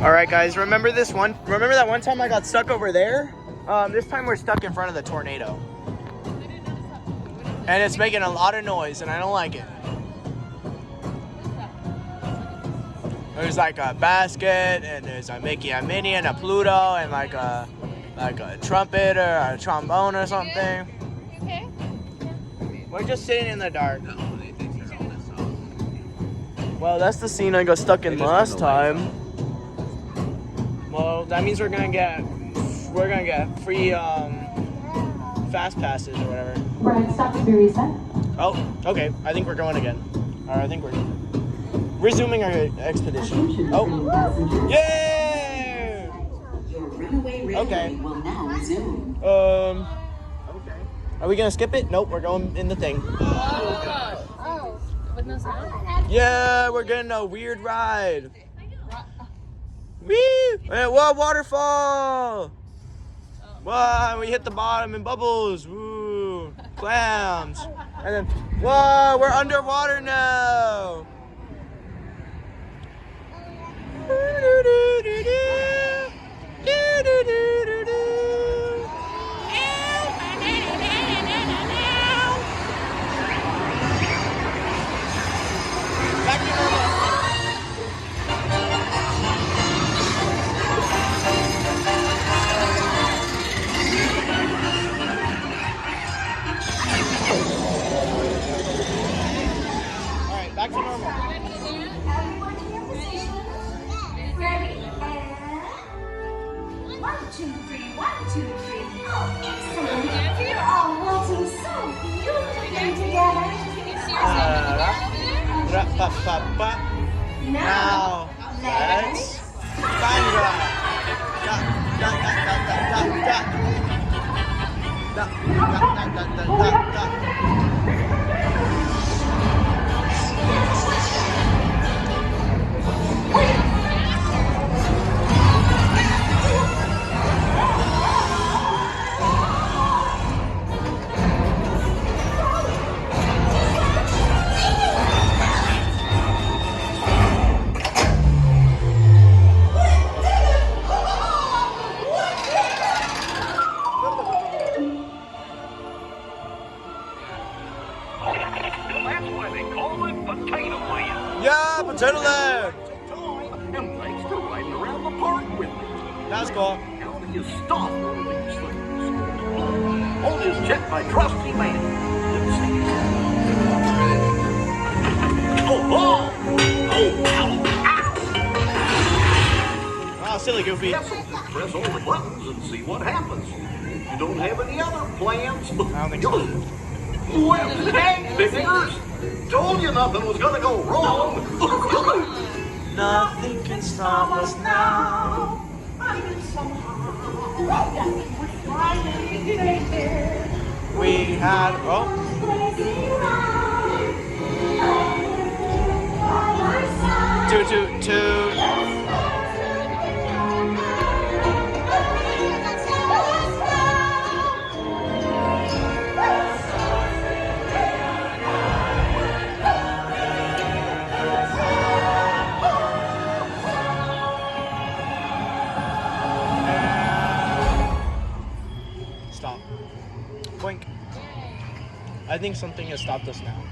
All right, guys, remember that one time I got stuck over there? This time we're stuck in front of the tornado. And it's making a lot of noise, and I don't like it. There's like a basket, and there's a Mickey and Minnie and a Pluto, and like a trumpet or a trombone or something. Okay. We're just sitting in the dark. Well, that's the scene I got stuck in last time. Well, that means we're gonna get free fast passes or whatever. We're next stop to be reset. Oh, okay. I think we're going again. Or I think we're resuming our expedition. Oh, yay! Okay. Okay. Are we gonna skip it? Nope, we're going in the thing. Oh gosh. Oh, with no sound? Yeah, we're getting a weird ride. Whee! Whoa, waterfall! Whoa, we hit the bottom in bubbles. Woo! Clams. And then, whoa, we're underwater now. Back to normal. Back to normal. Everyone in your position. Ready? And 1, 2, 3, 1, 2, 3. Oh, excellent. You're all waltzing so beautifully together. Now, let's find ride. Yeah, Potato Land! And thanks for riding around the park with me. That's cool. How do you stop all these things? Only is checked by trusty man. Let's see. Oh, Oh, silly Goofy. yes, press all the buttons and see what happens. You don't have any other plans? I don't think so. Well, dang, fingers. Told you nothing was gonna go wrong. Nothing can stop us now. We had toot toot toot. Stop. Boink. I think something has stopped us now.